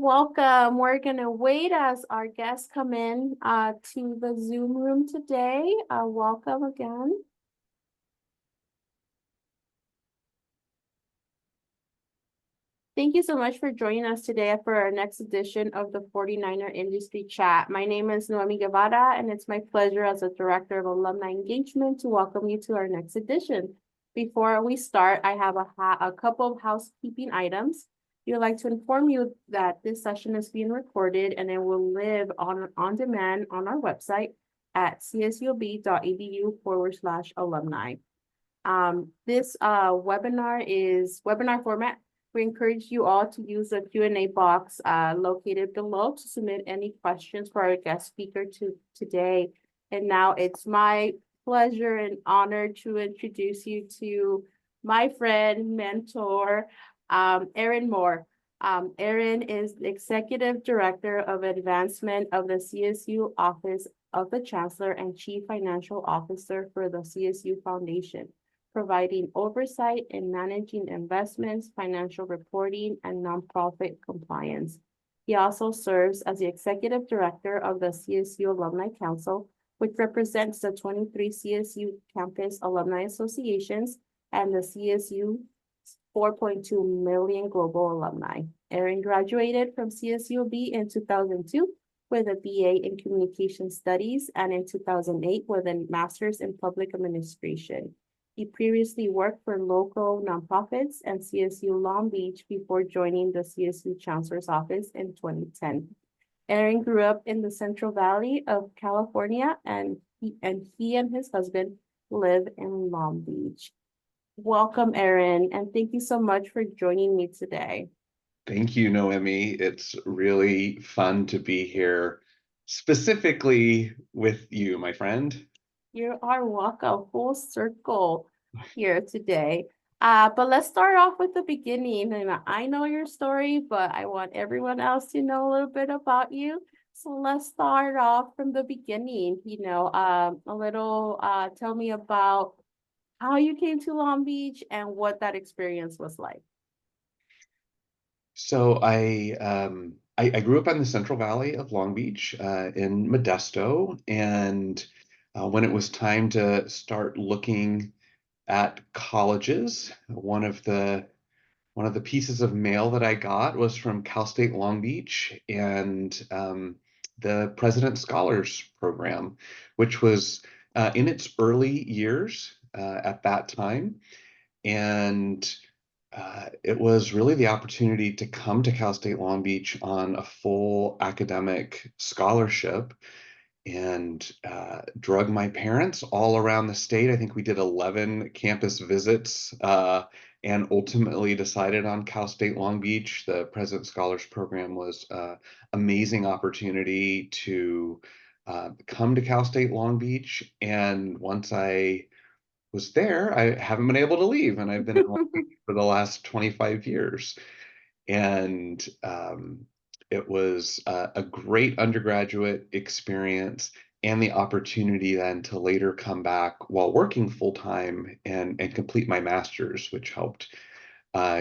Welcome. We're going to wait as our guests come in to the Zoom room today. Welcome again. Thank you so much for joining us today for our next edition of the 49er Industry Chat. My name is Noemi Guevara, and it's my pleasure as a Director of Alumni Engagement to welcome you to our next edition. Before we start, I have a couple of housekeeping items. We would like to inform you that this session is being recorded and it will live on demand on our website at csulb.edu/alumni. This webinar format. We encourage you all to use the Q&A box located below to submit any questions for our guest speaker today. And now it's my pleasure and honor to introduce you to my friend, mentor, Erin Moore. Erin is the Executive Director of Advancement of the CSU Office of the Chancellor and Chief Financial Officer for the CSU Foundation, providing oversight in managing investments, financial reporting, and nonprofit compliance. He also serves as the Executive Director of the CSU Alumni Council, which represents the 23 CSU campus alumni associations and the CSU 4.2 million global alumni. Erin graduated from CSULB in 2002 with a BA in Communication Studies and in 2008 with a Master's in Public Administration. He previously worked for local nonprofits and CSU Long Beach before joining the CSU Chancellor's office in 2010. Erin grew up in the Central Valley of California, and he and his husband live in Long Beach. Welcome, Erin, and thank you so much for joining me today. Thank you, Noemi. It's really fun to be here, specifically with you, my friend. You are welcome, full circle here today. But let's start off with the beginning. And I know your story, but I want everyone else to know a little bit about you. So let's start off from the beginning. Tell me about how you came to Long Beach and what that experience was like. So I grew up in the Central Valley of Long Beach in Modesto, and when it was time to start looking at colleges, one of the pieces of mail that I got was from Cal State Long Beach and the President Scholars Program, which was in its early years at that time. And it was really the opportunity to come to Cal State Long Beach on a full academic scholarship and drug my parents all around the state. I think we did 11 campus visits and ultimately decided on Cal State Long Beach. The President Scholars Program was an amazing opportunity to come to Cal State Long Beach. And once I was there, I haven't been able to leave, and I've been in Long Beach for the last 25 years. And it was a great undergraduate experience and the opportunity then to later come back while working full time and complete my master's, which helped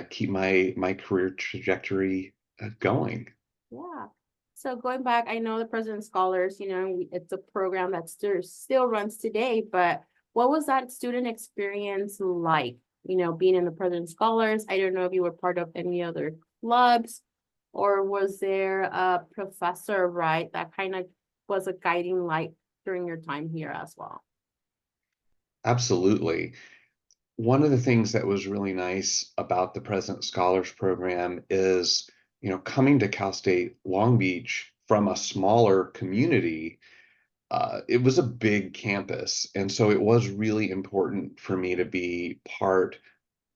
keep my career trajectory going. Yeah. So going back, I know the President Scholars, it's a program that still runs today, but what was that student experience like? Being in the President Scholars. I don't know if you were part of any other clubs, or was there a professor, right, that kind of was a guiding light during your time here as well? Absolutely. One of the things that was really nice about the President Scholars Program is, coming to Cal State Long Beach from a smaller community, it was a big campus. And so it was really important for me to be part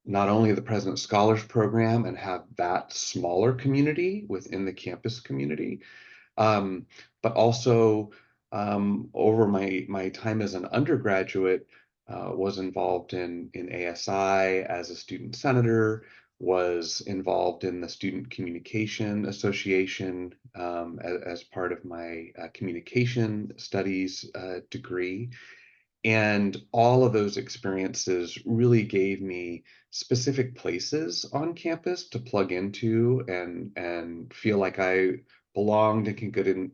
not only of the President Scholars Program and have that smaller community within the campus community, um, but also over my time as an undergraduate, was involved in ASI as a student senator, was involved in the Student Communication Association as part of my communication studies degree. And all of those experiences really gave me specific places on campus to plug into and feel like I belonged and can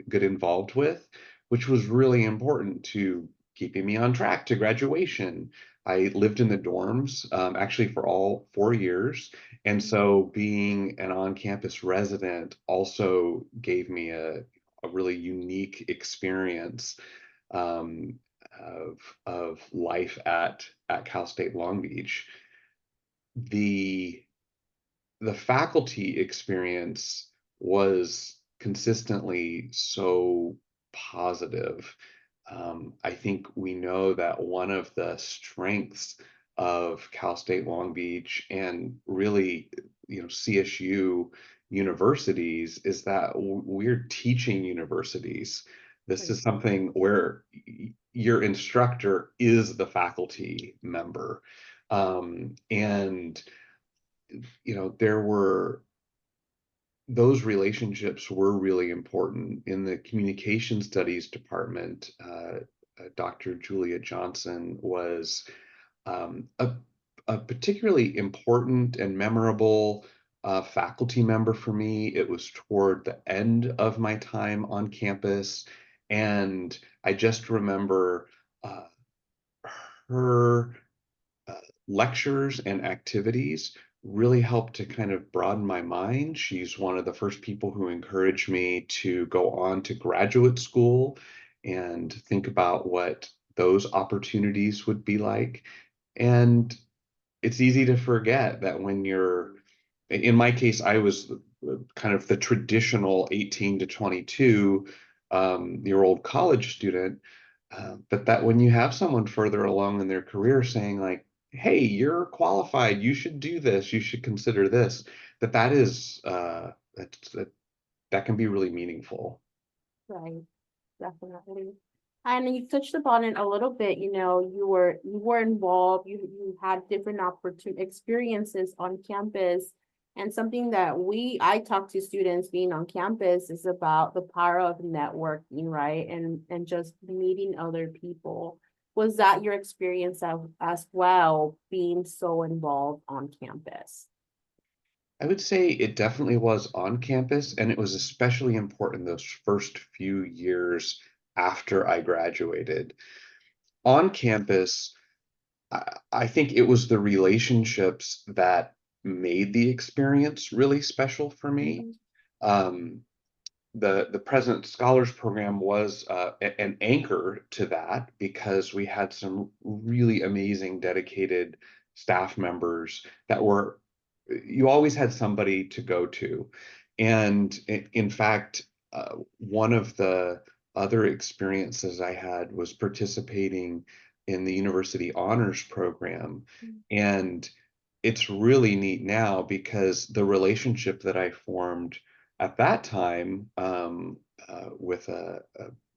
get involved with, which was really important to keeping me on track to graduation. I lived in the dorms actually for all 4 years. And so being an on-campus resident also gave me a really unique experience um, of life at Cal State Long Beach. The the faculty experience was consistently so positive. I think we know that one of the strengths of Cal State Long Beach and really, CSU universities is that we're teaching universities. This Right. is something where your instructor is the faculty member. And there were those relationships were really important in the communication studies department. Dr. Julia Johnson was a particularly important and memorable faculty member for me. It was toward the end of my time on campus, and I just remember uh, her uh, lectures and activities really helped to kind of broaden my mind. She's one of the first people who encouraged me to go on to graduate school and think about what those opportunities would be like. And it's easy to forget that when you're, in my case, I was kind of the traditional 18 to 22 year old college student. But that when you have someone further along in their career saying, like, hey, you're qualified, you should do this, you should consider this, that is that can be really meaningful. Right. Definitely. And you touched upon it a little bit, you were involved, you had different opportun experiences on campus. And something that I talk to students being on campus is about the power of networking, right? And just meeting other people. Was that your experience as well, being so involved on campus? I would say it definitely was on campus, and it was especially important those first few years after I graduated. On campus, I think it was the relationships that made the experience really special for me. Mhm. Um, the President Scholars Program was an anchor to that because we had some really amazing, dedicated staff members that were, you always had somebody to go to. And in fact, one of the other experiences I had was participating in the University Honors Program. And it's really neat now because the relationship that I formed at that time with the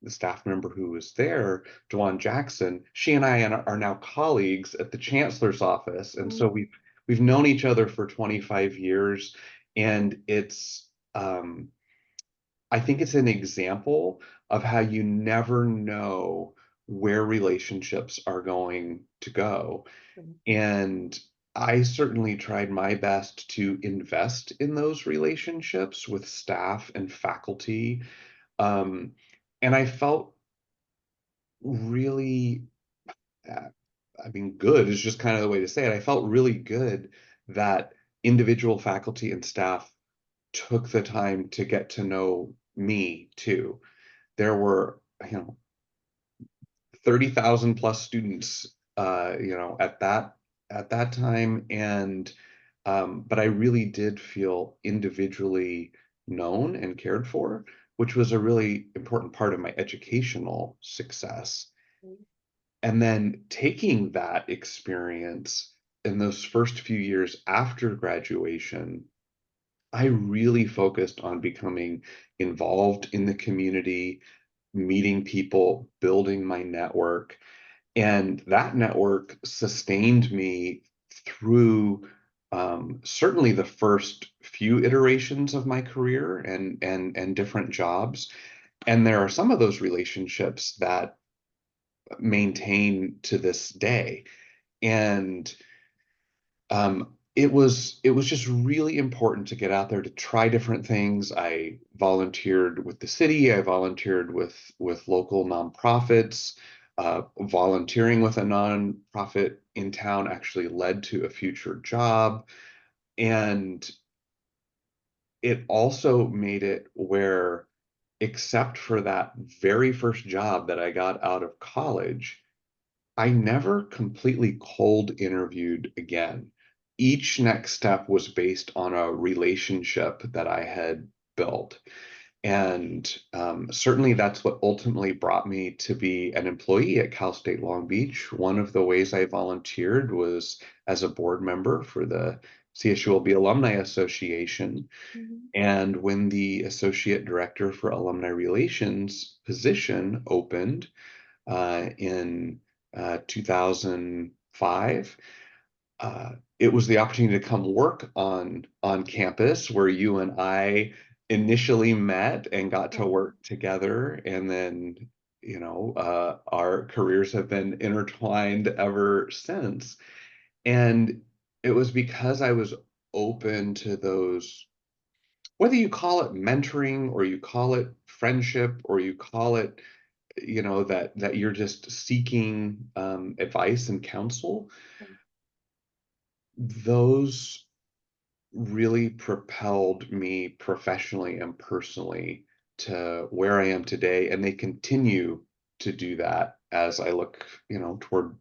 staff member who was there, Dwan Jackson, she and I are now colleagues at the Chancellor's office, and so we've known each other for 25 years, and I think it's an example of how you never know where relationships are going to go. And I certainly tried my best to invest in those relationships with staff and faculty. Um, and I felt really, uh, I mean, good is just kind of the way to say it. I felt really good that individual faculty and staff took the time to get to know me too. There were, 30,000 plus students, at that time, and but I really did feel individually known and cared for, which was a really important part of my educational success. And then taking that experience in those first few years after graduation, I really focused on becoming involved in the community, meeting people, building my network. And that network sustained me through certainly the first few iterations of my career and different jobs. And there are some of those relationships that maintain to this day. And it was just really important to get out there to try different things. I volunteered with the city. I volunteered with local nonprofits. Volunteering with a nonprofit in town actually led to a future job, and it also made it where, except for that very first job that I got out of college, I never completely cold interviewed again. Each next step was based on a relationship that I had built. And certainly that's what ultimately brought me to be an employee at Cal State Long Beach. One of the ways I volunteered was as a board member for the CSULB Alumni Association. Mhm. And when the associate director for alumni relations position opened, in 2005. It was the opportunity to come work on campus where you and I initially met and got to Right. work together, and then our careers have been intertwined ever since. And it was because I was open to those, whether you call it mentoring or you call it friendship or you call it, that you're just seeking advice and counsel. Those really propelled me professionally and personally to where I am today, and they continue to do that as I look, toward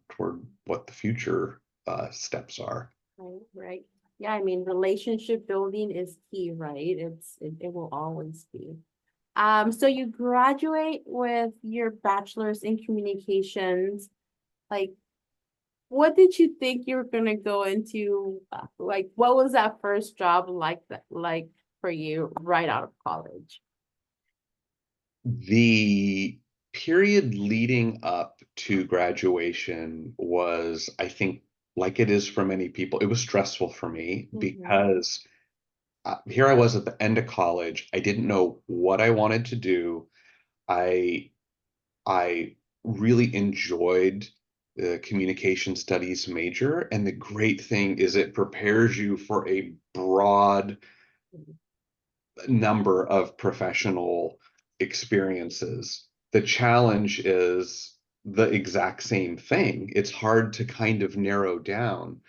what the future steps are. Right, right. Yeah, I mean, relationship building is key, right? It will always be. So you graduate with your bachelor's in communications. Like, what did you think you were gonna go into? Like, what was that first job like for you right out of college? The period leading up to graduation was, I think, like it is for many people, it was stressful for me Mm-hmm. because here I was at the end of college. I didn't know what I wanted to do. I I really enjoyed the communication studies major, and the great thing is it prepares you for a broad number of professional experiences. The challenge is the exact same thing. It's hard to kind of narrow down.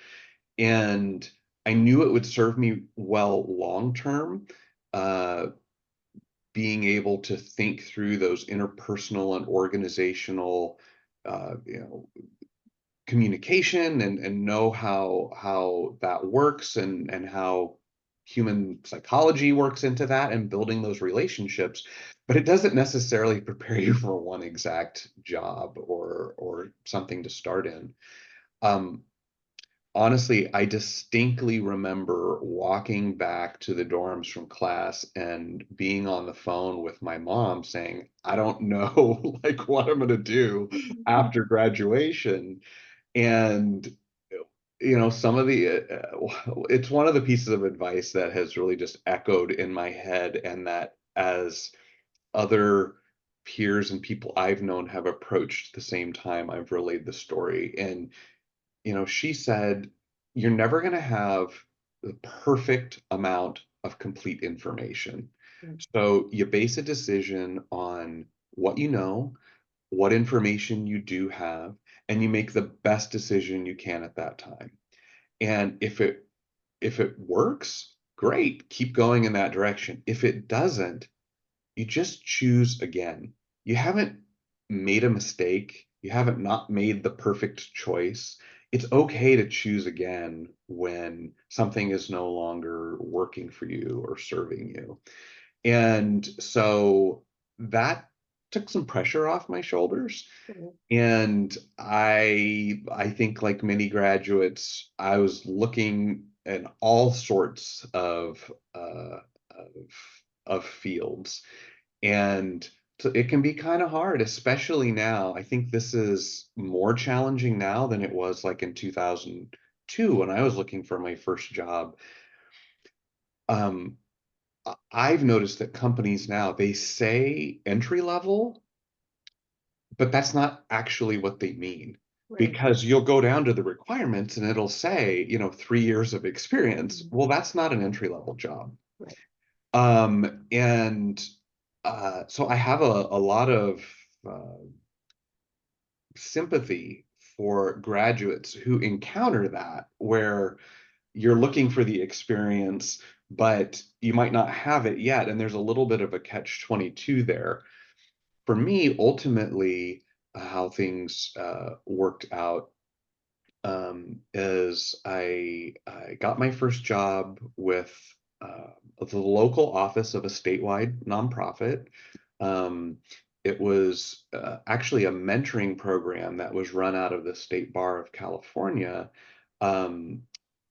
And I knew it would serve me well long term, uh, being able to think through those interpersonal and organizational, uh, you know, communication, and know how that works, and how human psychology works into that and building those relationships. But it doesn't necessarily prepare you for one exact job or something to start in. um, Honestly, I distinctly remember walking back to the dorms from class and being on the phone with my mom saying, I don't know like what I'm going to do after graduation. And some of it's one of the pieces of advice that has really just echoed in my head, and that as other peers and people I've known have approached the same time I've relayed the story. And she said, you're never going to have the perfect amount of complete information. So you base a decision on what you know, what information you do have, and you make the best decision you can at that time. And if it works, great, keep going in that direction. If it doesn't, you just choose again. You haven't made a mistake. You haven't not made the perfect choice. It's okay to choose again when something is no longer working for you or serving you. And so that took some pressure off my shoulders. And I think, like many graduates, I was looking at all sorts of fields, and so it can be kind of hard, especially now. I think this is more challenging now than it was like in 2002 when I was looking for my first job. Um, I've noticed that companies now, they say entry level, but that's not actually what they mean. Right. Because you'll go down to the requirements and it'll say, 3 years of experience. Mhm. Well, that's not an entry level job. Right. And so I have a lot of uh, sympathy for graduates who encounter that, where you're looking for the experience, but you might not have it yet. And there's a little bit of a catch-22 there. For me, ultimately, how things worked out is I got my first job with the local office of a statewide nonprofit. Um, it was actually a mentoring program that was run out of the State Bar of California. Um,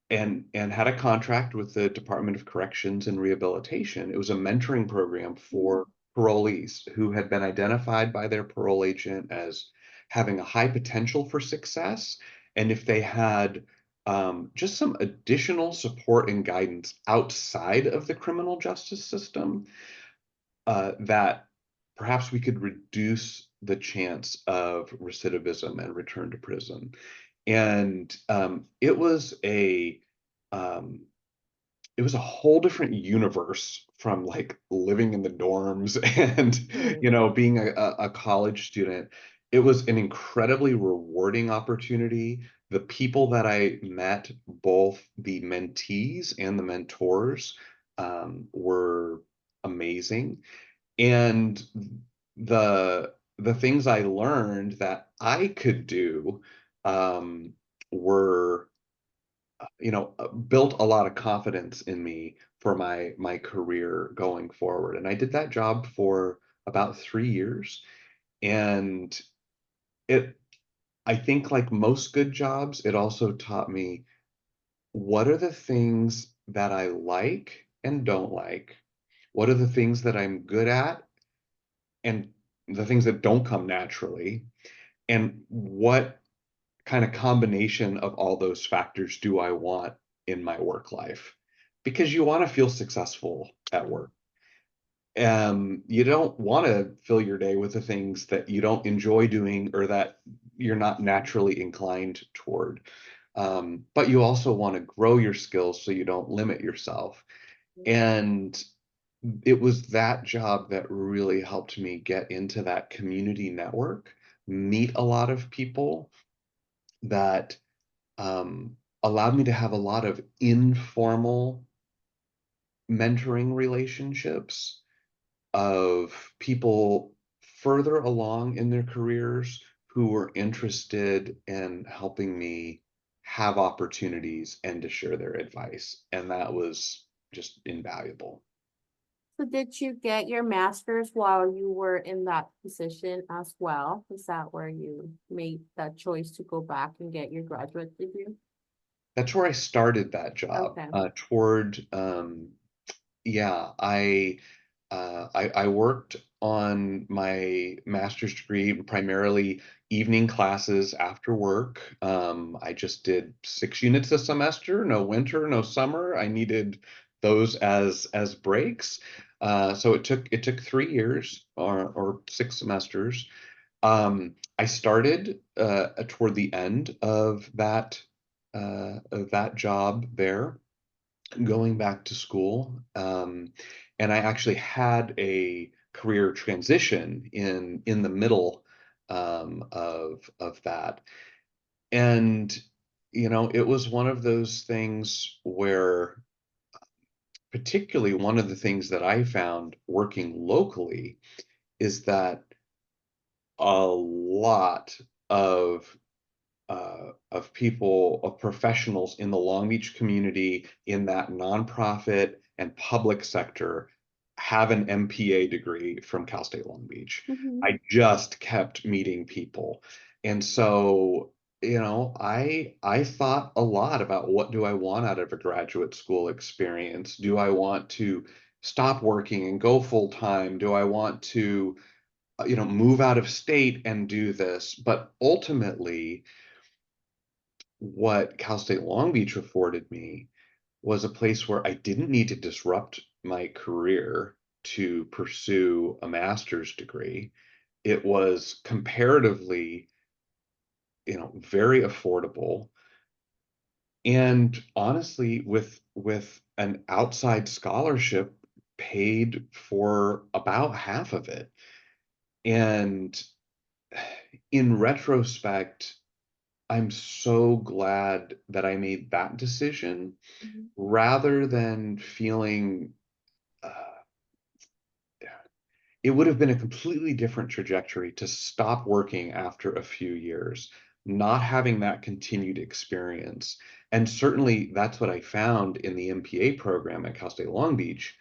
and had a contract with the Department of Corrections and Rehabilitation. It was a mentoring program Mhm. for parolees who had been identified by their parole agent as having a high potential for success. And if they had just some additional support and guidance outside of the criminal justice system, that perhaps we could reduce the chance of recidivism and return to prison. And um, it was a whole different universe from like living in the dorms and Right. being a college student. It was an incredibly rewarding opportunity. The people that I met, both the mentees and the mentors, were amazing. And the things I learned that I could do um, were built a lot of confidence in me for my career going forward. And I did that job for about 3 years. And it I think like most good jobs, it also taught me what are the things that I like and don't like? What are the things that I'm good at and the things that don't come naturally? And what kind of combination of all those factors do I want in my work life? Because you want to feel successful at Right. work. You don't want to fill your day with the things that you don't enjoy doing or that you're not naturally inclined toward. But you also want to grow your skills so you don't limit yourself. And it was that job that really helped me get into that community network, meet a lot of people that allowed me to have a lot of informal mentoring relationships of people further along in their careers who were interested in helping me have opportunities and to share their advice. And that was just invaluable. So did you get your master's while you were in that position as well? Is that where you made that choice to go back and get your graduate degree? That's where I started that job, Okay. toward yeah, I worked on my master's degree primarily evening classes after work. I just did 6 units a semester, no winter, no summer. I needed those as breaks. So it took 3 years or 6 semesters. I started toward the end of that job there, going back to school. And I actually had a career transition in the middle of that. And it was one of those things where, particularly one of the things that I found working locally is that a lot of people, of professionals in the Long Beach community, in that nonprofit and public sector, have an MPA degree from Cal State Long Beach. Mhm. I just kept meeting people. And so, I thought a lot about what do I want out of a graduate school experience? Do I want to stop working and go full time? Do I want to, move out of state and do this? But ultimately, what Cal State Long Beach afforded me was a place where I didn't need to disrupt my career to pursue a master's degree. It was comparatively, very affordable. And honestly, with an outside scholarship paid for about half of it. And in retrospect, I'm so glad that I made that decision Mhm. rather than feeling it would have been a completely different trajectory to stop working after a few years, not having that continued experience. And certainly that's what I found in the MPA program at Cal State Long Beach.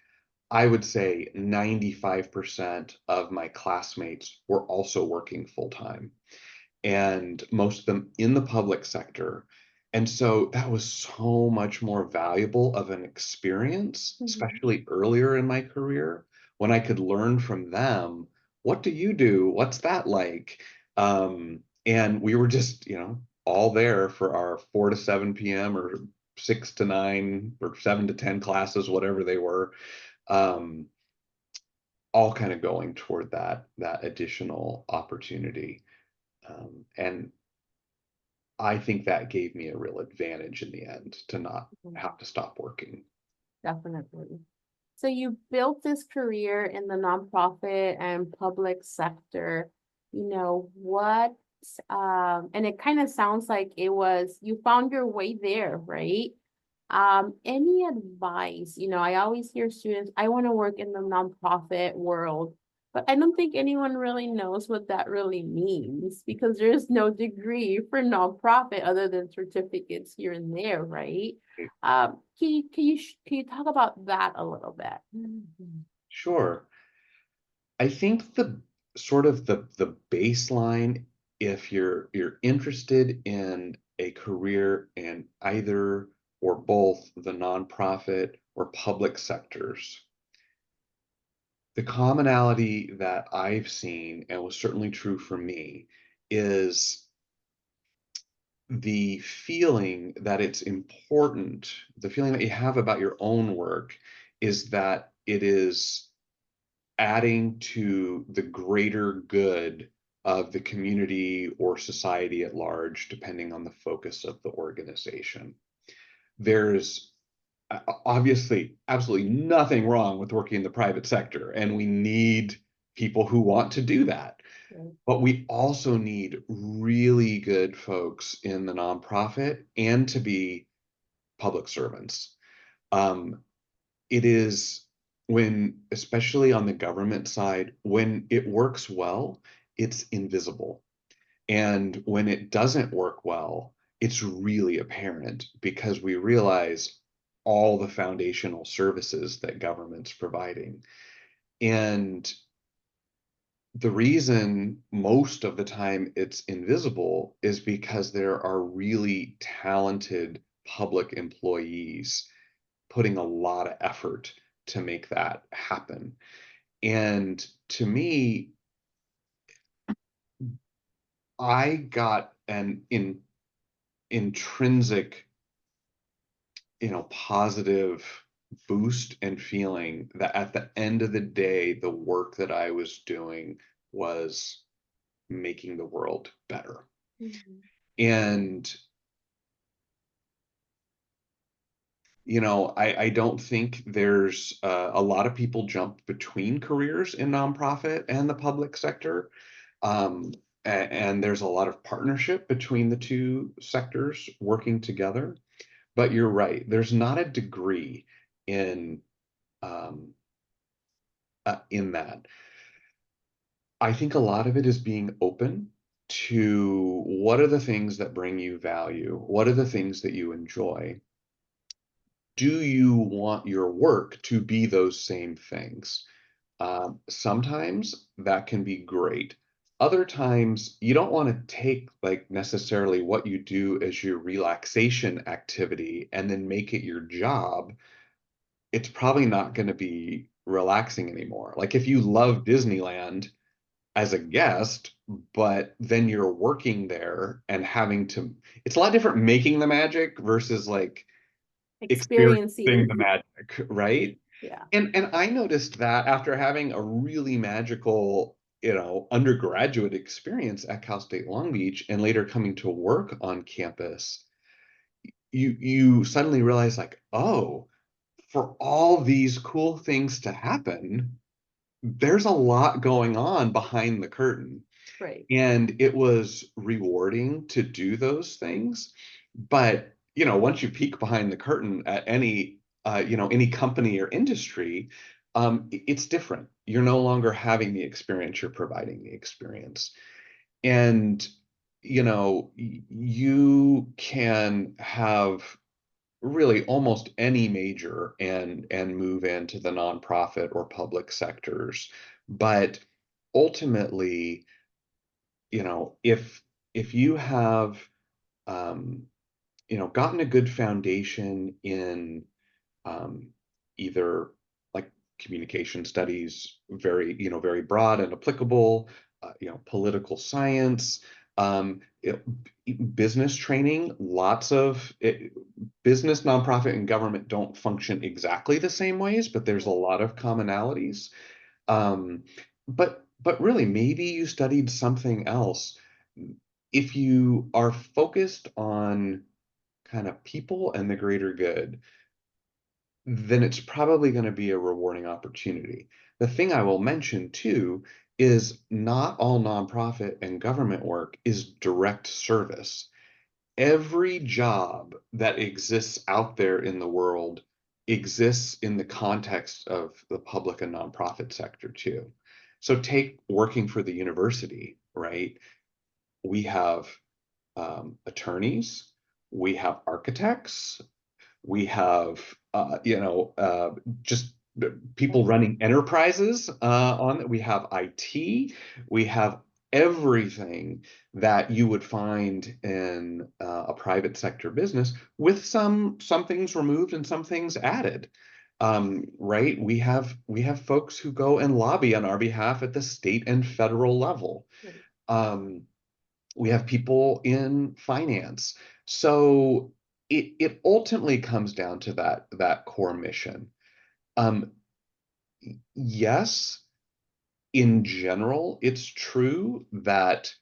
I would say 95% of my classmates were also working full time, and most of them in the public sector. And so that was so much more valuable of an experience, Mhm. especially earlier in my career, when I could learn from them. What do you do? What's that like? And we were just, all there for our 4 to 7 p.m. or 6 to 9 or 7 to 10 classes, whatever they were, um, all kind of going toward that additional opportunity. And I think that gave me a real advantage in the end to not Mhm. have to stop working. Definitely. So you built this career in the nonprofit and public sector. What, and it kind of sounds like you found your way there, right? Any advice? I always hear students, I want to work in the nonprofit world, but I don't think anyone really knows what that really means because there's no degree for nonprofit other than certificates here and there, right? Can you talk about that a little bit? Mhm. Sure. I think the sort of the baseline, if you're interested in a career in either or both the nonprofit or public sectors, the commonality that I've seen, and was certainly true for me, is the feeling that it's important, the feeling that you have about your own work is that it is adding to the greater good of the community or society at large, depending on the focus of the organization. There's obviously absolutely nothing wrong with working in the private sector, and we need people who want to do that. Right. But we also need really good folks in the nonprofit and to be public servants. Um, it is when, especially on the government side, when it works well, it's invisible. And when it doesn't work well, it's really apparent because we realize all the foundational services that government's providing. And the reason most of the time it's invisible is because there are really talented public employees putting a lot of effort to make that happen. And to me, I got an intrinsic, positive boost and feeling that at the end of the day, the work that I was doing was making the world better. Mhm. And I don't think there's a lot of people jump between careers in nonprofit and the public sector. Um, and there's a lot of partnership between the two sectors working together. But you're right, there's not a degree in um, in that. I think a lot of it is being open to what are the things that bring you value? What are the things that you enjoy? Do you want your work to be those same things? Sometimes that can be great. Other times you don't want to take like necessarily what you do as your relaxation activity and then make it your job. It's probably not going to be relaxing anymore. Like if you love Disneyland as a guest, but then you're working there and having to, it's a lot different making the magic versus like experiencing the Experiencing. magic, right? Yeah. And I noticed that after having a really magical undergraduate experience at Cal State Long Beach and later coming to work on campus, you suddenly realize like, oh, for all these cool things to happen, there's a lot going on behind the curtain. Right. And it was rewarding to do those things. But, once you peek behind the curtain at any company or industry, it's different. You're no longer having the experience, you're providing the experience. And, you can have really almost any major and move into the nonprofit or public sectors. But ultimately, if you have um, gotten a good foundation in um, either like communication studies, very broad and applicable, political science, um, it- business training, business, nonprofit, and government don't function exactly the same ways, but there's a lot of commonalities. Um, but really, maybe you studied something else. If you are focused on kind of people and the greater good, then it's probably going to be a rewarding opportunity. The thing I will mention too is not all nonprofit and government work is direct service. Every job that exists out there in the world exists in the context of the public and nonprofit sector too. So take working for the university, right? We have attorneys, we have architects, we have just people running enterprises on it. We have IT, we have everything that you would find in a private sector business, with some things removed and some things added. Right? We have folks who go and lobby on our behalf at the state and federal level. Right. Um, we have people in finance. So it ultimately comes down to that core mission. Um, yes, in general, it's true that,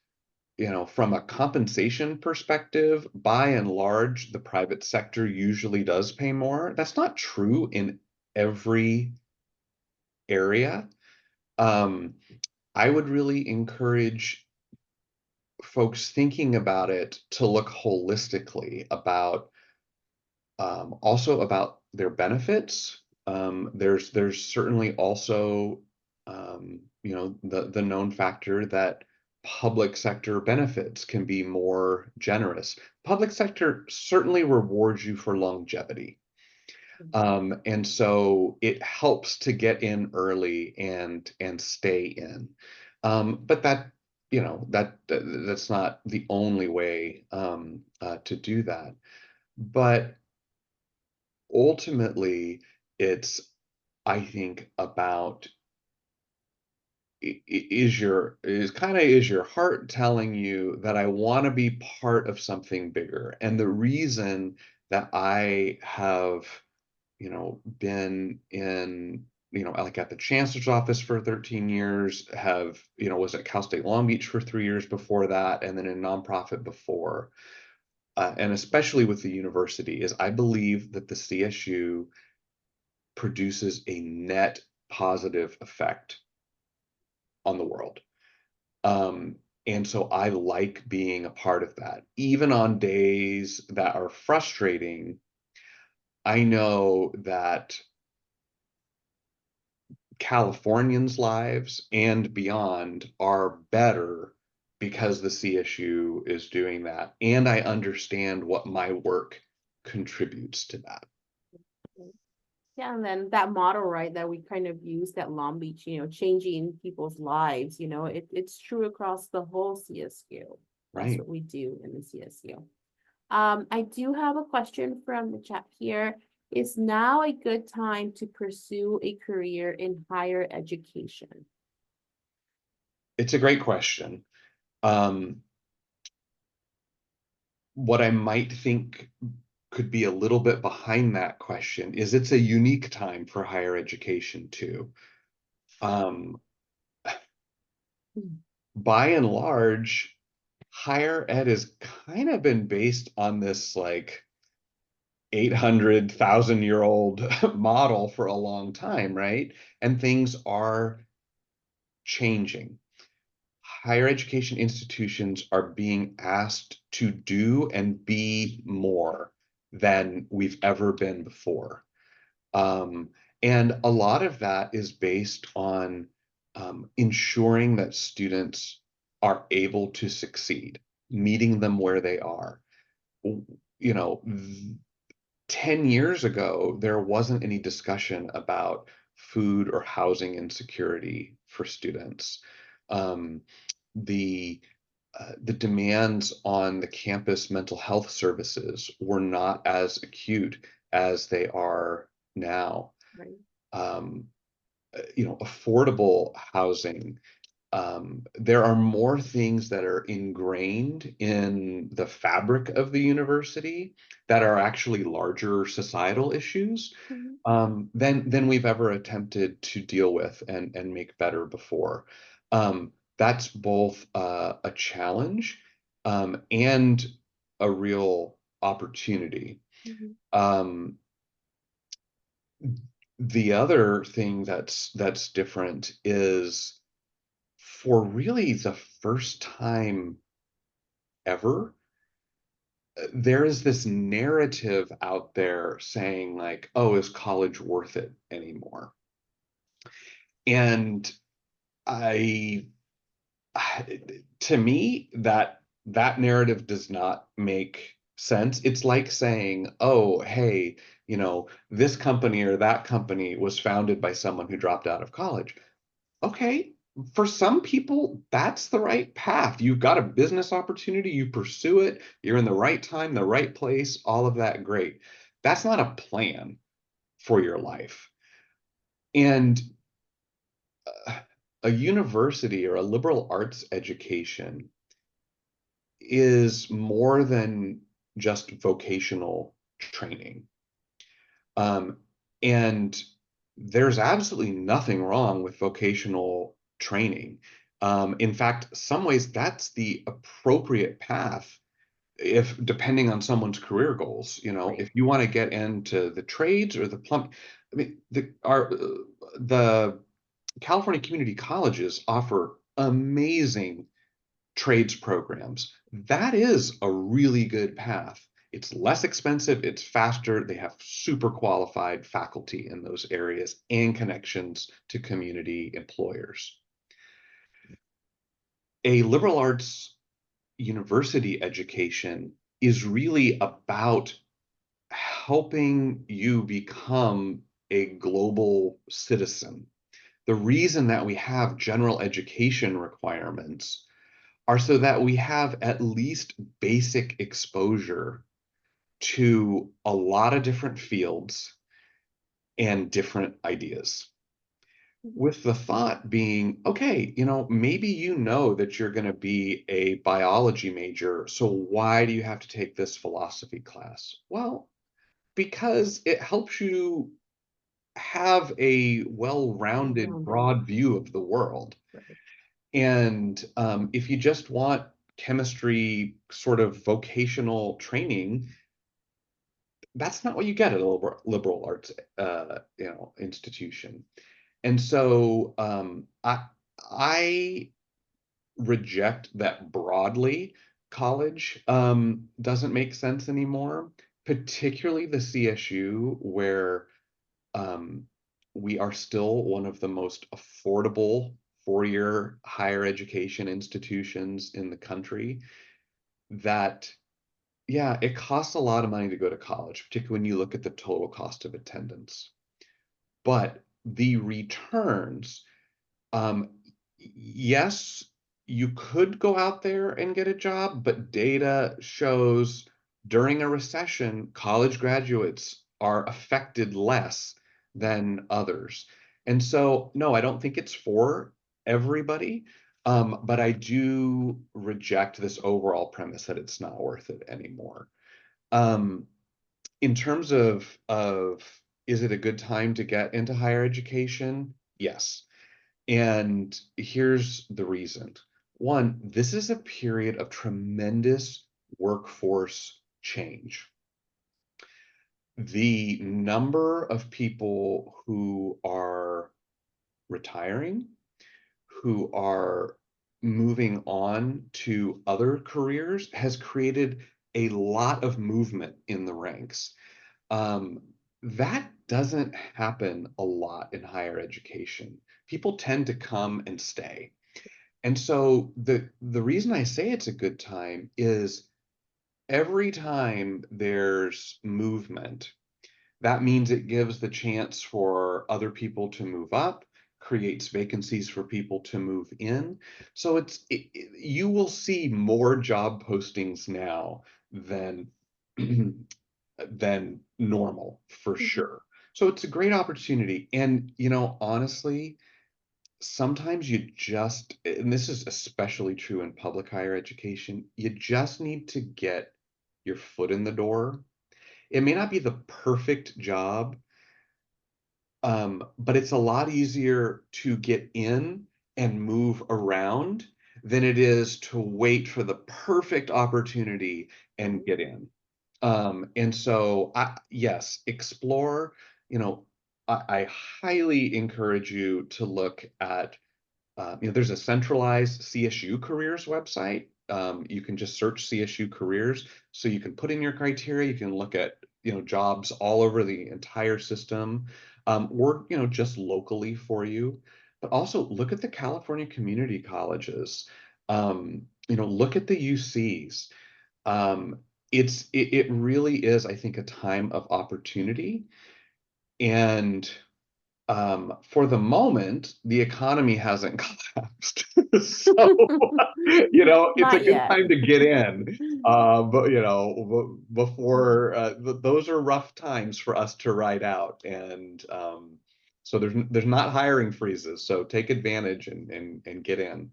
from a compensation perspective, by and large, the private sector usually does pay more. That's not true in every area. Um, I would really encourage folks thinking about it to look holistically about also about their benefits. There's certainly also the known factor that public sector benefits can be more generous. Public sector certainly rewards you for longevity. And so it helps to get in early and stay in. But that's not the only way to do that. But ultimately, it's, I think, about is your heart telling you that I want to be part of something bigger? And the reason that I have been in, like at the Chancellor's office for 13 years, was at Cal State Long Beach for 3 years before that, and then in nonprofit before, and especially with the university, is I believe that the CSU produces a net positive effect on the world. Um, and so I like being a part of that. Even on days that are frustrating, I know that Californians' lives and beyond are better because the CSU is doing that. And I understand what my work contributes to that. Yeah, and then that model, right, that we kind of used at Long Beach, changing people's lives, it's true across the whole CSU. That's Right. what we do in the CSU. I do have a question from the chat here. Is now a good time to pursue a career in higher education? It's a great question. Um, what I might think could be a little bit behind that question is it's a unique time for higher education too. Um, by and large, higher ed has kind of been based on this like 800,000-year-old model for a long time, right? And things are changing. Higher education institutions are being asked to do and be more than we've ever been before. Um, and a lot of that is based on ensuring that students are able to succeed, meeting them where they are. You know, 10 years ago, there wasn't any discussion about food or housing insecurity for students. Um, the demands on the campus mental health services were not as acute as they are now. Right. Um, Affordable housing. There are more things that are ingrained in the fabric of the university that are actually larger societal issues Mhm. than we've ever attempted to deal with and make better before. That's both a challenge and a real opportunity. Mhm. Um, the other thing that's different is for really the first time ever, there is this narrative out there saying like, oh, is college worth it anymore? And I, to me, that narrative does not make sense. It's like saying, oh, hey, this company or that company was founded by someone who dropped out of college. Okay, for some people, that's the right path. You've got a business opportunity, you pursue it, you're in the right time, the right place, all of that, great. That's not a plan for your life. And a university or a liberal arts education is more than just vocational training. Um, and there's absolutely nothing wrong with vocational training. In fact, some ways that's the appropriate path if depending on someone's career goals. Right. If you want to get into the trades or the plumb, I mean, the California community colleges offer amazing trades programs. That is a really good path. It's less expensive, it's faster, they have super qualified faculty in those areas and connections to community employers. A liberal arts university education is really about helping you become a global citizen. The reason that we have general education requirements are so that we have at least basic exposure to a lot of different fields and different ideas. Mhm. With the thought being, okay, maybe that you're going to be a biology major, so why do you have to take this philosophy class? Well, because it helps you have a well-rounded, Mhm. broad view of the world. Right. And if you just want chemistry sort of vocational training, that's not what you get at a liberal arts, institution. And so I reject that broadly college doesn't make sense anymore, particularly the CSU, where um, we are still one of the most affordable four-year higher education institutions in the country. That, yeah, it costs a lot of money to go to college, particularly when you look at the total cost of attendance. But the returns, um, yes, you could go out there and get a job, but data shows during a recession, college graduates are affected less than others. And so, no, I don't think it's for everybody, but I do reject this overall premise that it's not worth it anymore. Um, in terms of is it a good time to get into higher education? Yes. And here's the reason. One, this is a period of tremendous workforce change. The number of people who are retiring, who are moving on to other careers, has created a lot of movement in the ranks. Um, that doesn't happen a lot in higher education. People tend to come and stay. And so the reason I say it's a good time is every time there's movement, that means it gives the chance for other people to move up, creates vacancies for people to move in. So you will see more job postings now than than normal for Mhm. sure. So it's a great opportunity. And honestly, sometimes you just, and this is especially true in public higher education, you just need to get your foot in the door. It may not be the perfect job, but it's a lot easier to get in and move around than it is to wait for the perfect opportunity and get in. And so yes, explore, you know, I highly encourage you to look at there's a centralized CSU careers website. You can just search CSU careers. So you can put in your criteria. You can look at, jobs all over the entire system, or, just locally for you. But also look at the California community colleges. Look at the UCs. Um, it really is, I think, a time of opportunity. And for the moment, the economy hasn't collapsed. So, it's a Not good yet. time to get in. But, before those are rough times for us to ride out. And so there's not hiring freezes. So take advantage and get in.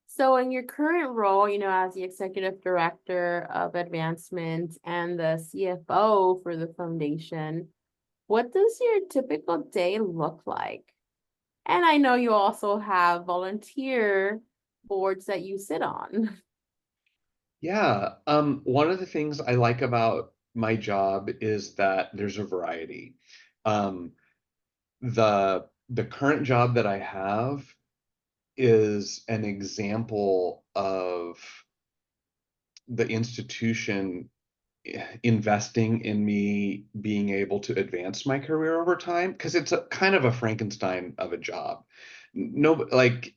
So in your current role, as the executive director of advancement and the CFO for the foundation, what does your typical day look like? And I know you also have volunteer boards that you sit on. Yeah. One of the things I like about my job is that there's a variety. Um, the current job that I have is an example of the institution investing in me being able to advance my career over time because it's a kind of a Frankenstein of a job. No, like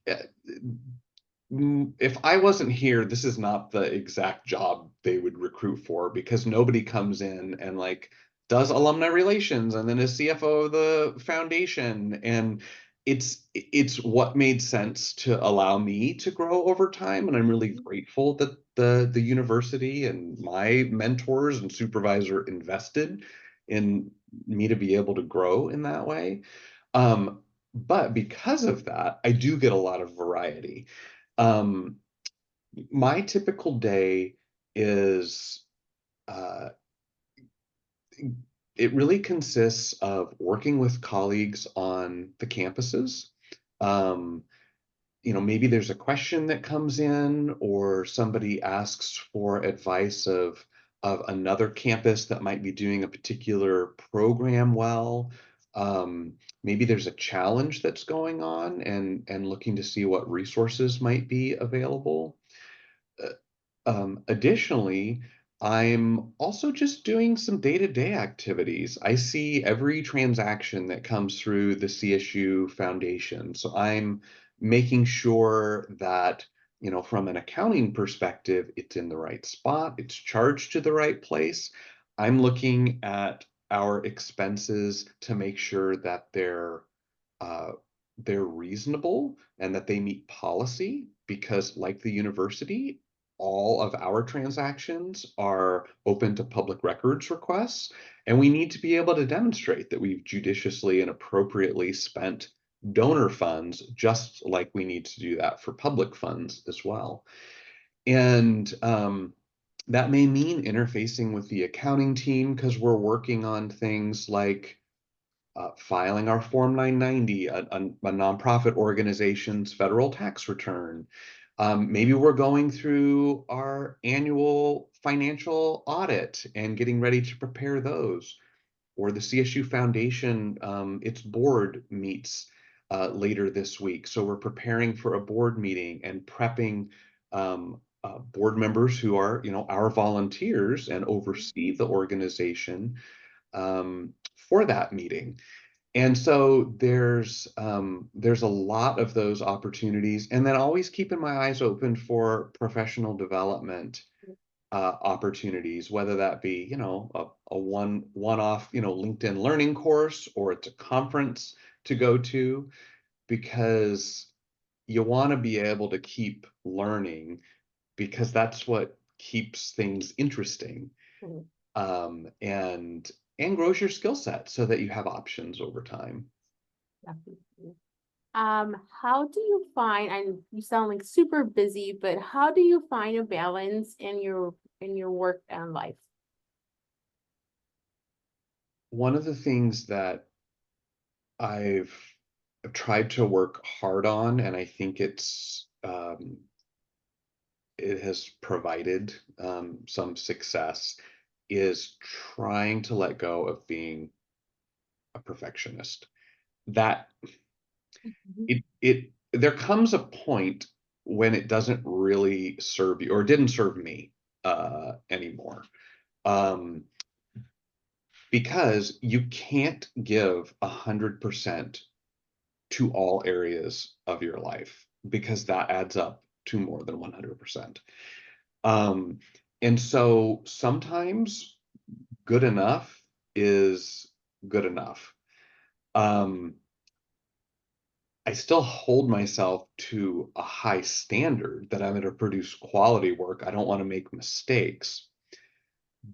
if I wasn't here, this is not the exact job they would recruit for because nobody comes in and does alumni relations and then is CFO of the foundation. And it's what made sense to allow me to grow over time. And I'm really grateful that the university and my mentors and supervisor invested in me to be able to grow in that way. But because of that, I do get a lot of variety. Um, my typical day is uh, it really consists of working with colleagues on the campuses. Um, maybe there's a question that comes in, or somebody asks for advice of another campus that might be doing a particular program well. Maybe there's a challenge that's going on and looking to see what resources might be available. Additionally, I'm also just doing some day-to-day activities. I see every transaction that comes through the CSU Foundation. So I'm making sure that, from an accounting perspective, it's in the right spot, it's charged to the right place. I'm looking at our expenses to make sure that uh, they're reasonable and that they meet policy because, like the university, all of our transactions are open to public records requests, and we need to be able to demonstrate that we've judiciously and appropriately spent donor funds, just like we need to do that for public funds as well. And that may mean interfacing with the accounting team because we're working on things like filing our Form 990, a nonprofit organization's federal tax return. Maybe we're going through our annual financial audit and getting ready to prepare those. Or the CSU Foundation, its board meets later this week. So we're preparing for a board meeting and prepping board members who are, our volunteers and oversee the organization for that meeting. And so there's a lot of those opportunities, and then always keeping my eyes open for professional development opportunities, whether that be, a one-off, LinkedIn learning course, or it's a conference to go to, because you want to be able to keep learning, because that's what keeps things interesting, Mhm. and grows your skill set so that you have options over time. Definitely. How do you find, and you sound like super busy, but how do you find a balance in your work and life? One of the things that I've tried to work hard on, and I think it has provided some success, is trying to let go of being a perfectionist. That Mhm. it there comes a point when it doesn't really serve you, or didn't serve me anymore. Um, because you can't give 100% to all areas of your life, because that adds up to more than 100%. Um, and so sometimes good enough is good enough. Um, I still hold myself to a high standard that I'm going to produce quality work. I don't want to make mistakes,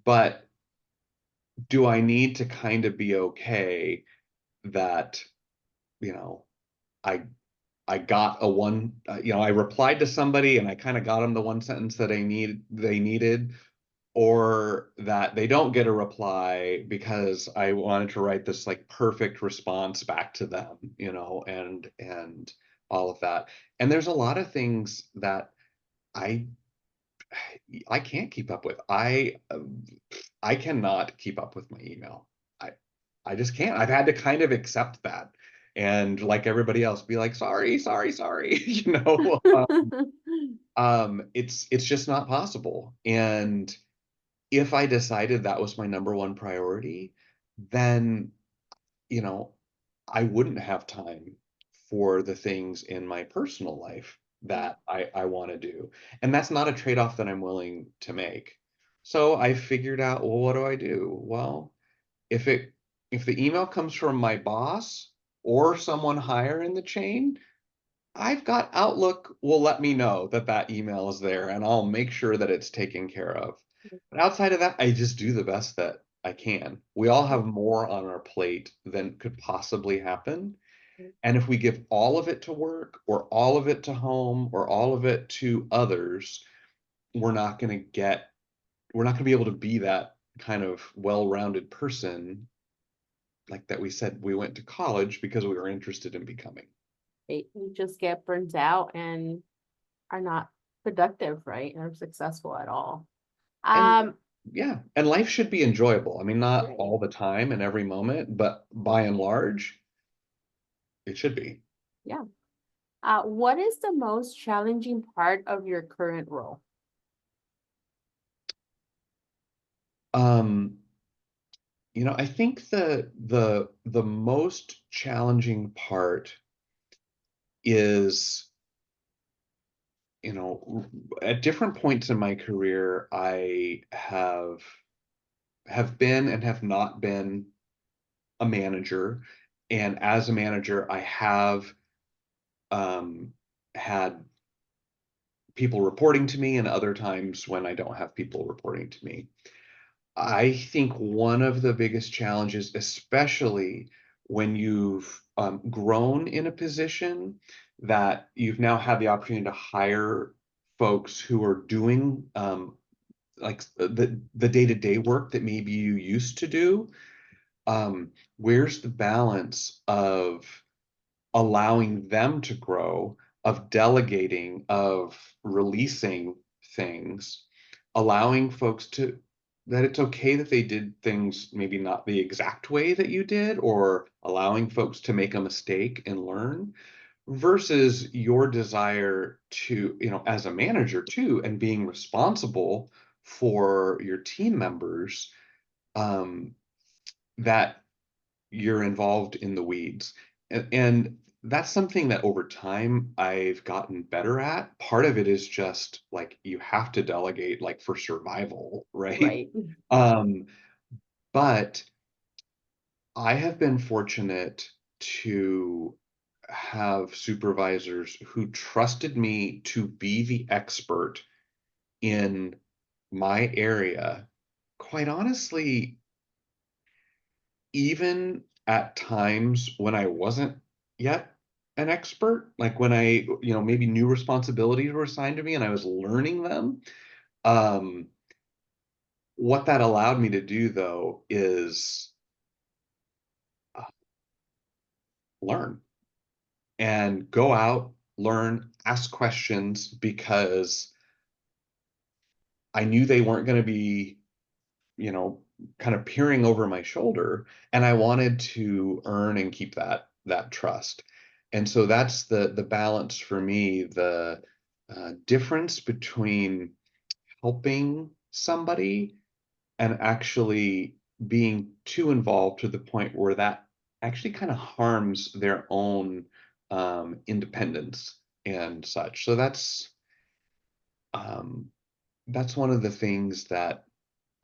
but do I need to kind of be okay that, you know, I I got a one, I replied to somebody and I kind of got them the one sentence that they needed, or that they don't get a reply because I wanted to write this like perfect response back to them, and all of that. And there's a lot of things that I I can't keep up with. I cannot keep up with my email. I I just can't. I've had to kind of accept that, and like everybody else, be like, sorry, sorry, sorry. It's just not possible. And if I decided that was my number one priority, then, you know, I wouldn't have time for the things in my personal life that I want to do. And that's not a trade-off that I'm willing to make. So I figured out, well, what do I do? Well, if it if the email comes from my boss or someone higher in the chain, I've got Outlook will let me know that that email is there, and I'll make sure that it's taken care of. But outside of that, I just do the best that I can. We all have more on our plate than could possibly happen. And if we give all of it to work, or all of it to home, or all of it to others, we're not going to get, we're not going to be able to be that kind of well-rounded person, like that we said we went to college because we were interested in becoming. You just get burnt out and are not productive, right? Or successful at all. And Um, yeah, and life should be enjoyable. I mean, not right. all the time and every moment, but by and large, it should be. Yeah. What is the most challenging part of your current role? Um, I think the most challenging part is, at different points in my career, I have been and have not been a manager. And as a manager, I have um, had people reporting to me, and other times when I don't have people reporting to me. I think one of the biggest challenges, especially when you've grown in a position that you've now had the opportunity to hire folks who are doing like the day-to-day work that maybe you used to do. where's the balance of allowing them to grow, of delegating, of releasing things, allowing folks to that it's okay that they did things maybe not the exact way that you did, or allowing folks to make a mistake and learn, versus your desire to, as a manager too, and being responsible for your team members, um, that you're involved in the weeds. And that's something that over time I've gotten better at. Part of it is just like you have to delegate, like, for survival, right? Right. Um, but I have been fortunate to have supervisors who trusted me to be the expert in my area. Quite honestly, even at times when I wasn't yet an expert, like when maybe new responsibilities were assigned to me and I was learning them. Um, what that allowed me to do, though, is uh, learn and go out, learn, ask questions, because I knew they weren't going to be, you know, kind of peering over my shoulder, and I wanted to earn and keep that trust. And so that's the balance for me, the difference between helping somebody and actually being too involved to the point where that actually kind of harms their own independence and such. So um, that's one of the things that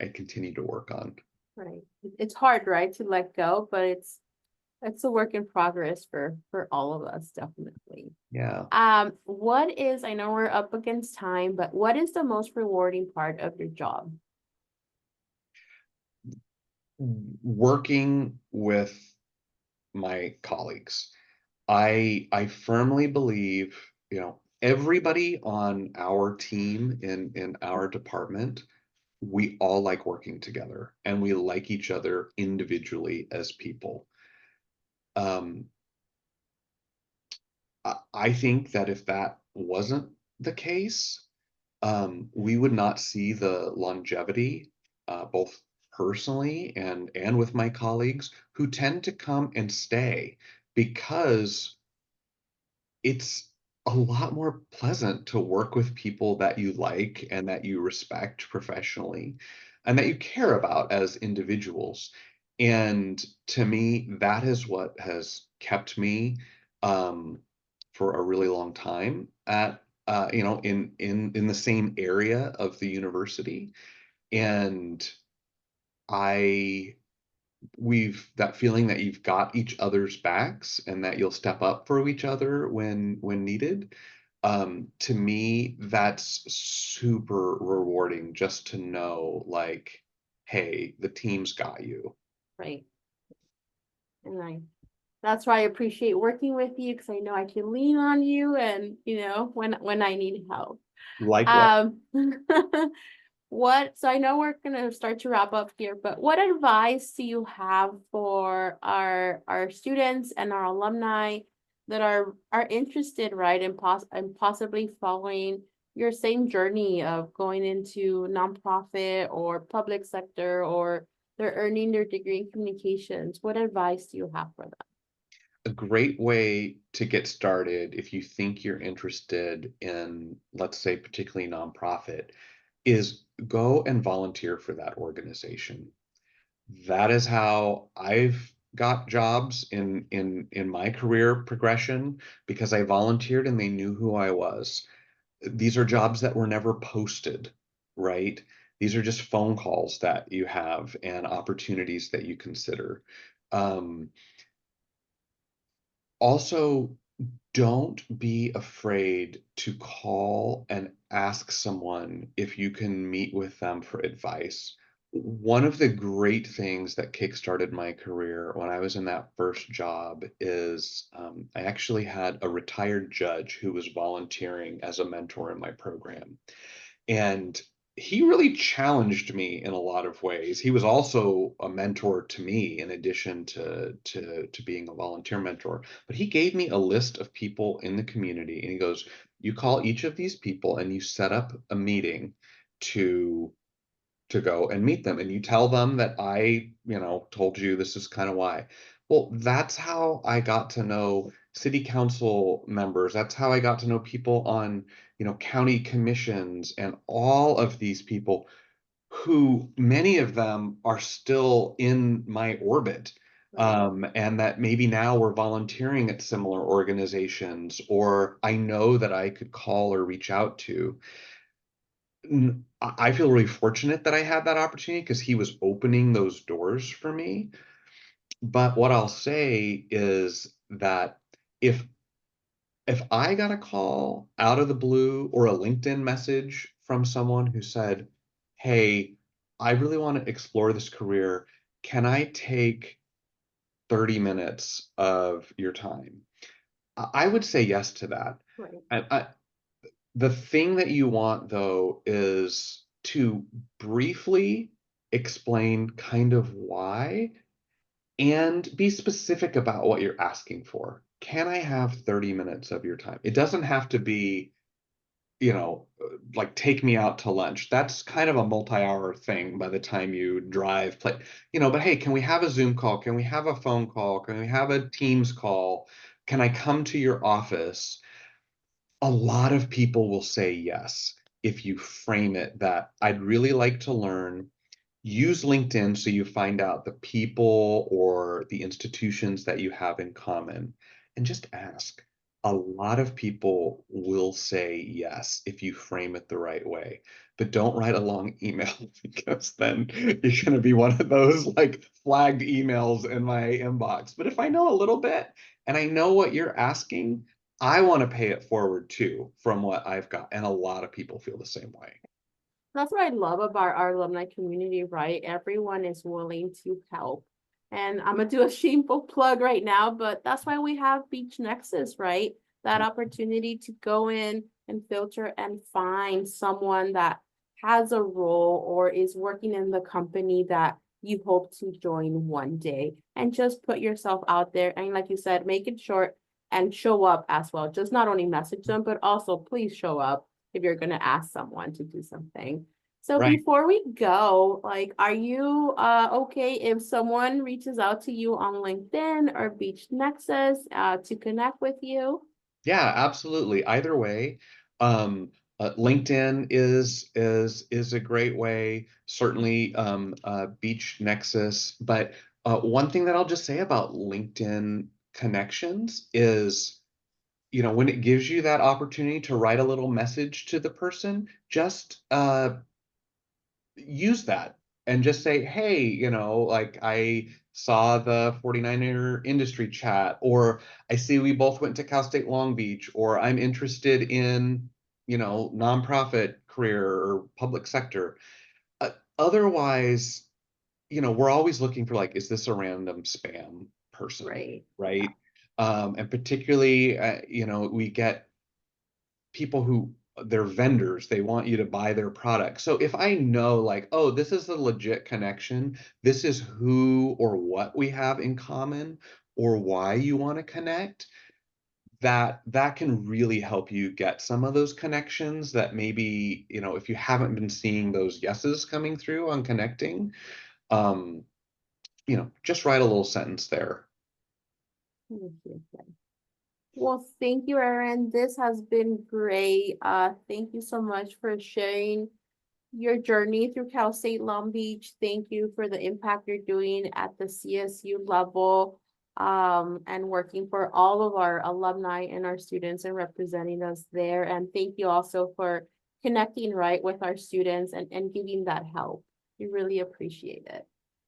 I continue to work on. Right. It's hard, right, to let go, but it's a work in progress for all of us, definitely. Yeah. What is, I know we're up against time, but what is the most rewarding part of your job? Working with my colleagues. I firmly believe, everybody on our team in our department, we all like working together and we like each other individually as people. Um, I think that if that wasn't the case, we would not see the longevity, both personally and with my colleagues who tend to come and stay, because it's a lot more pleasant to work with people that you like and that you respect professionally and that you care about as individuals. And to me, that is what has kept me, um, for a really long time at, in the same area of the university. And I we've that feeling that you've got each other's backs and that you'll step up for each other when needed. To me, that's super rewarding, just to know, like, hey, the team's got you. Right. And that's why I appreciate working with you, because I know I can lean on you and, when I need help. Likewise. Um, so I know we're gonna start to wrap up here, but what advice do you have for our students and our alumni that are interested, right, in possibly following your same journey of going into nonprofit or public sector, or they're earning their degree in communications? What advice do you have for them? A great way to get started, if you think you're interested in, let's say, particularly nonprofit, is go and volunteer for that organization. That is how I've got jobs in my career progression, because I volunteered and they knew who I was. These are jobs that were never posted, right? These are just phone calls that you have and opportunities that you consider. Um, Also, don't be afraid to call and ask someone if you can meet with them for advice. One of the great things that kickstarted my career when I was in that first job is, I actually had a retired judge who was volunteering as a mentor in my program. And he really challenged me in a lot of ways. He was also a mentor to me in addition to being a volunteer mentor. But he gave me a list of people in the community and he goes, you call each of these people and you set up a meeting to go and meet them and you tell them that I, told you this is kind of why. Well, that's how I got to know city council members. That's how I got to know people on, county commissions and all of these people who many of them are still in my orbit. Right. And that maybe now we're volunteering at similar organizations, or I know that I could call or reach out to. I feel really fortunate that I had that opportunity because he was opening those doors for me. But what I'll say is that if I got a call out of the blue or a LinkedIn message from someone who said, "Hey, I really want to explore this career. Can I take 30 minutes of your time?" I would say yes to that. Right. I, the thing that you want, though, is to briefly explain kind of why and be specific about what you're asking for. Can I have 30 minutes of your time? It doesn't have to be, like take me out to lunch. That's kind of a multi-hour thing by the time you drive, but hey, can we have a Zoom call? Can we have a phone call? Can we have a Teams call? Can I come to your office? A lot of people will say yes if you frame it that I'd really like to learn. Use LinkedIn so you find out the people or the institutions that you have in common and just ask. A lot of people will say yes if you frame it the right way. But don't write a long email because then you're going to be one of those like flagged emails in my inbox. But if I know a little bit and I know what you're asking, I want to pay it forward too from what I've got. And a lot of people feel the same way. That's what I love about our alumni community, right? Everyone is willing to help. And I'm gonna do a shameful plug right now, but that's why we have Beach Nexus, right? That opportunity to go in and filter and find someone that has a role or is working in the company that you hope to join one day. And just put yourself out there. And like you said, make it short and show up as well. Just not only message them, but also please show up if you're going to ask someone to do something. So Right. before we go, like, are you okay if someone reaches out to you on LinkedIn or Beach Nexus to connect with you? Yeah, absolutely. Either way, LinkedIn is a great way. Certainly, Beach Nexus. But one thing that I'll just say about LinkedIn connections is, when it gives you that opportunity to write a little message to the person, just use that and just say, hey, like I saw the 49er industry chat, or I see we both went to Cal State Long Beach, or I'm interested in, nonprofit career or public sector. Otherwise, we're always looking for like, is this a random spam person, Right. Yeah. right? And particularly, we get people who they're vendors, they want you to buy their product. So if I know like, oh, this is a legit connection, this is who or what we have in common or why you want to connect, that can really help you get some of those connections that maybe, if you haven't been seeing those yeses coming through on connecting, um, just write a little sentence there. Thank you. Well, thank you, Erin. This has been great. Thank you so much for sharing your journey through Cal State Long Beach. Thank you for the impact you're doing at the CSU level, and working for all of our alumni and our students and representing us there. And thank you also for connecting right with our students and giving that help. We really appreciate it.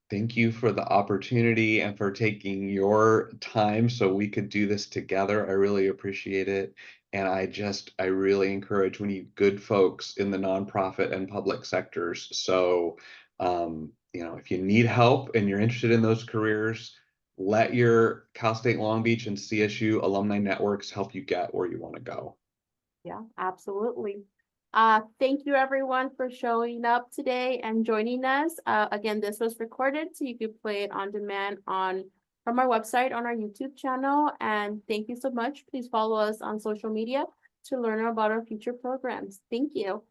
Thank you for the opportunity and for taking your time so we could do this together. I really appreciate it. And I really encourage we need good folks in the nonprofit and public sectors. So, if you need help and you're interested in those careers, let your Cal State Long Beach and CSU alumni networks help you get where you want to go. Yeah, absolutely. Thank you everyone for showing up today and joining us. Again, this was recorded, so you can play it on demand from our website on our YouTube channel. And thank you so much. Please follow us on social media to learn about our future programs. Thank you.